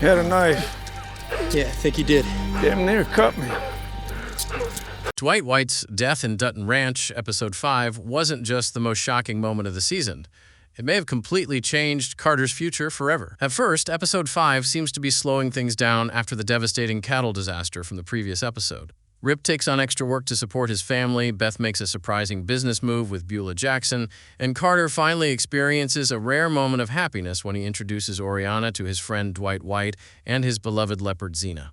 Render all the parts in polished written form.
He had a knife. Yeah, I think he did. Damn near cut me. Dwight White's death in Dutton Ranch, Episode 5, wasn't just the most shocking moment of the season. It may have completely changed Carter's future forever. At first, Episode 5 seems to be slowing things down after the devastating cattle disaster from the previous episode. Rip takes on extra work to support his family, Beth makes a surprising business move with Beulah Jackson, and Carter finally experiences a rare moment of happiness when he introduces Oriana to his friend Dwight White and his beloved leopard Xena.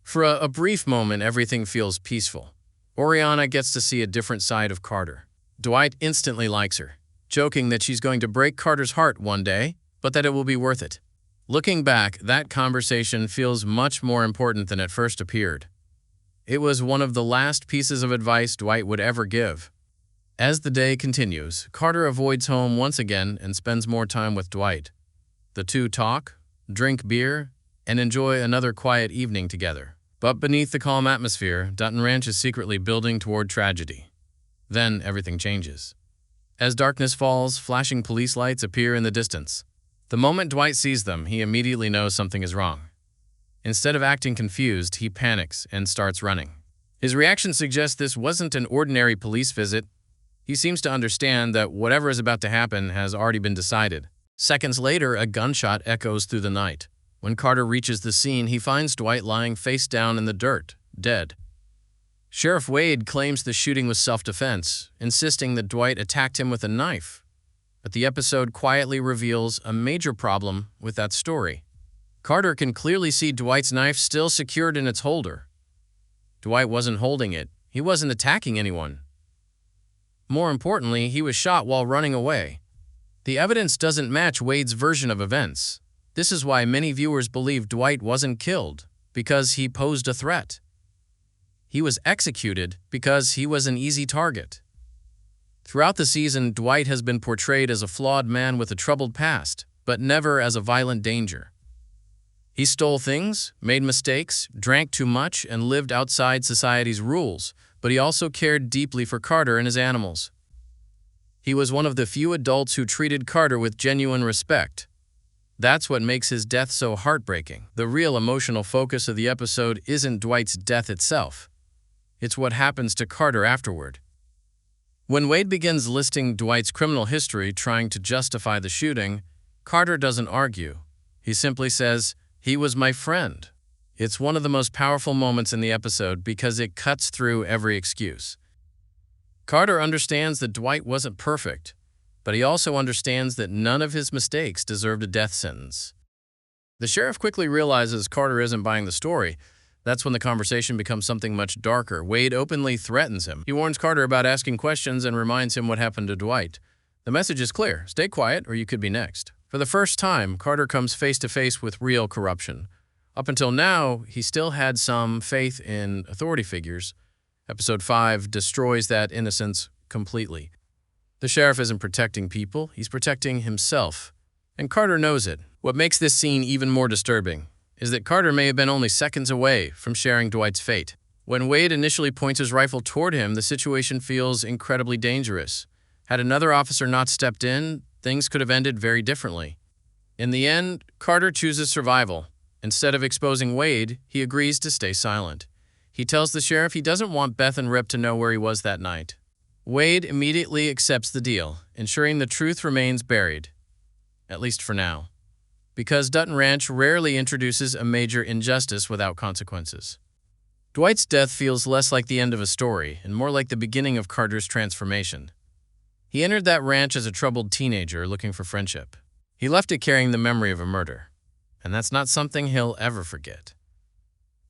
For a brief moment, everything feels peaceful. Oriana gets to see a different side of Carter. Dwight instantly likes her, joking that she's going to break Carter's heart one day, but that it will be worth it. Looking back, that conversation feels much more important than it first appeared. It was one of the last pieces of advice Dwight would ever give. As the day continues, Carter avoids home once again and spends more time with Dwight. The two talk, drink beer, and enjoy another quiet evening together. But beneath the calm atmosphere, Dutton Ranch is secretly building toward tragedy. Then everything changes. As darkness falls, flashing police lights appear in the distance. The moment Dwight sees them, he immediately knows something is wrong. Instead of acting confused, he panics and starts running. His reaction suggests this wasn't an ordinary police visit. He seems to understand that whatever is about to happen has already been decided. Seconds later, a gunshot echoes through the night. When Carter reaches the scene, he finds Dwight lying face down in the dirt, dead. Sheriff Wade claims the shooting was self-defense, insisting that Dwight attacked him with a knife. But the episode quietly reveals a major problem with that story. Carter can clearly see Dwight's knife still secured in its holder. Dwight wasn't holding it. He wasn't attacking anyone. More importantly, he was shot while running away. The evidence doesn't match Wade's version of events. This is why many viewers believe Dwight wasn't killed, because he posed a threat. He was executed because he was an easy target. Throughout the season, Dwight has been portrayed as a flawed man with a troubled past, but never as a violent danger. He stole things, made mistakes, drank too much, and lived outside society's rules, but he also cared deeply for Carter and his animals. He was one of the few adults who treated Carter with genuine respect. That's what makes his death so heartbreaking. The real emotional focus of the episode isn't Dwight's death itself. It's what happens to Carter afterward. When Wade begins listing Dwight's criminal history, trying to justify the shooting, Carter doesn't argue. He simply says, "He was my friend." It's one of the most powerful moments in the episode because it cuts through every excuse. Carter understands that Dwight wasn't perfect, but he also understands that none of his mistakes deserved a death sentence. The sheriff quickly realizes Carter isn't buying the story. That's when the conversation becomes something much darker. Wade openly threatens him. He warns Carter about asking questions and reminds him what happened to Dwight. The message is clear: stay quiet or you could be next. For the first time, Carter comes face to face with real corruption. Up until now, he still had some faith in authority figures. Episode 5 destroys that innocence completely. The sheriff isn't protecting people, he's protecting himself. And Carter knows it. What makes this scene even more disturbing is that Carter may have been only seconds away from sharing Dwight's fate. When Wade initially points his rifle toward him, the situation feels incredibly dangerous. Had another officer not stepped in, things could have ended very differently. In the end, Carter chooses survival. Instead of exposing Wade, he agrees to stay silent. He tells the sheriff he doesn't want Beth and Rip to know where he was that night. Wade immediately accepts the deal, ensuring the truth remains buried, at least for now, because Dutton Ranch rarely introduces a major injustice without consequences. Dwight's death feels less like the end of a story and more like the beginning of Carter's transformation. He entered that ranch as a troubled teenager looking for friendship. He left it carrying the memory of a murder, and that's not something he'll ever forget.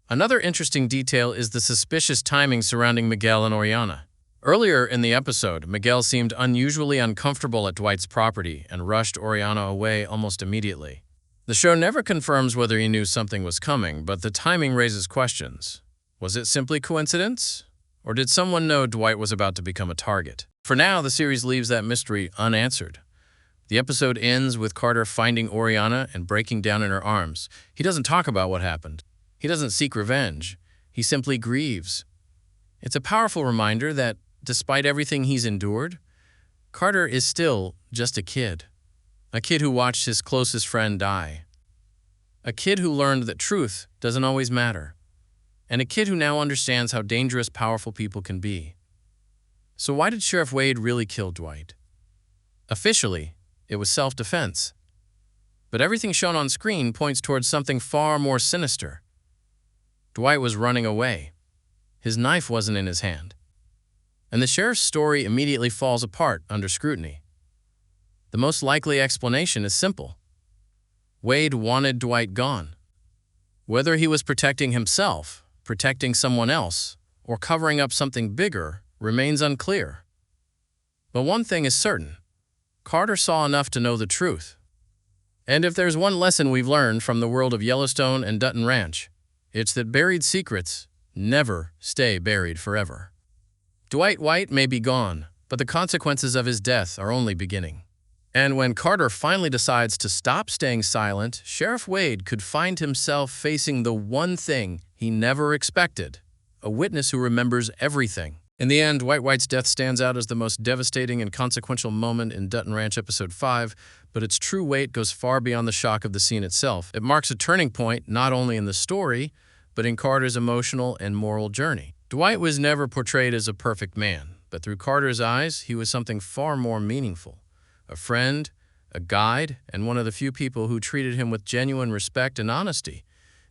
Another interesting detail is the suspicious timing surrounding Miguel and Oriana. Earlier in the episode, Miguel seemed unusually uncomfortable at Dwight's property and rushed Oriana away almost immediately. The show never confirms whether he knew something was coming, but the timing raises questions. Was it simply coincidence? Or did someone know Dwight was about to become a target? For now, the series leaves that mystery unanswered. The episode ends with Carter finding Oriana and breaking down in her arms. He doesn't talk about what happened. He doesn't seek revenge. He simply grieves. It's a powerful reminder that, despite everything he's endured, Carter is still just a kid who watched his closest friend die. a kid who learned that truth doesn't always matter, and a kid who now understands how dangerous powerful people can be. So why did Sheriff Wade really kill Dwight? Officially, it was self-defense. But everything shown on screen points towards something far more sinister. Dwight was running away. His knife wasn't in his hand. And the sheriff's story immediately falls apart under scrutiny. The most likely explanation is simple. Wade wanted Dwight gone. Whether he was protecting himself, protecting someone else, or covering up something bigger remains unclear. But one thing is certain. Carter saw enough to know the truth. And if there's one lesson we've learned from the world of Yellowstone and Dutton Ranch, it's that buried secrets never stay buried forever. Dwight White may be gone, but the consequences of his death are only beginning. And when Carter finally decides to stop staying silent, Sheriff Wade could find himself facing the one thing he never expected, a witness who remembers everything. In the end, Dwight White's death stands out as the most devastating and consequential moment in Dutton Ranch Episode 5, but its true weight goes far beyond the shock of the scene itself. It marks a turning point not only in the story, but in Carter's emotional and moral journey. Dwight was never portrayed as a perfect man, but through Carter's eyes, he was something far more meaningful. A friend, a guide, and one of the few people who treated him with genuine respect and honesty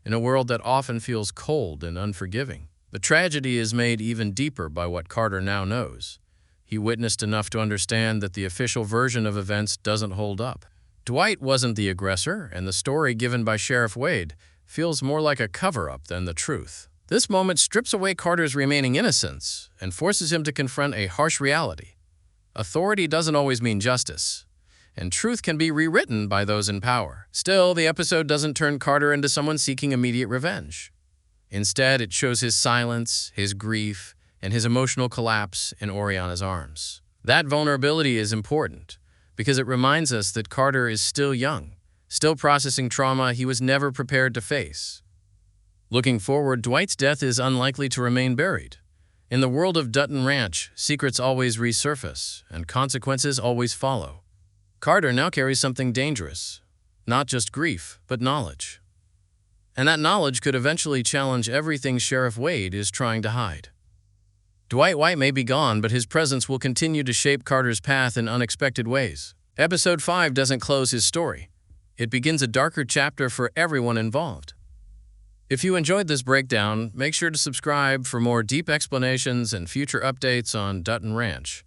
in a world that often feels cold and unforgiving. The tragedy is made even deeper by what Carter now knows. He witnessed enough to understand that the official version of events doesn't hold up. Dwight wasn't the aggressor, and the story given by Sheriff Wade feels more like a cover-up than the truth. This moment strips away Carter's remaining innocence and forces him to confront a harsh reality. Authority doesn't always mean justice, and truth can be rewritten by those in power. Still, the episode doesn't turn Carter into someone seeking immediate revenge. Instead, it shows his silence, his grief, and his emotional collapse in Oriana's arms. That vulnerability is important because it reminds us that Carter is still young, still processing trauma he was never prepared to face. Looking forward, Dwight's death is unlikely to remain buried. In the world of Dutton Ranch, secrets always resurface, and consequences always follow. Carter now carries something dangerous, not just grief, but knowledge. And that knowledge could eventually challenge everything Sheriff Wade is trying to hide. Dwight White may be gone, but his presence will continue to shape Carter's path in unexpected ways. Episode 5 doesn't close his story. It begins a darker chapter for everyone involved. If you enjoyed this breakdown, make sure to subscribe for more deep explanations and future updates on Dutton Ranch.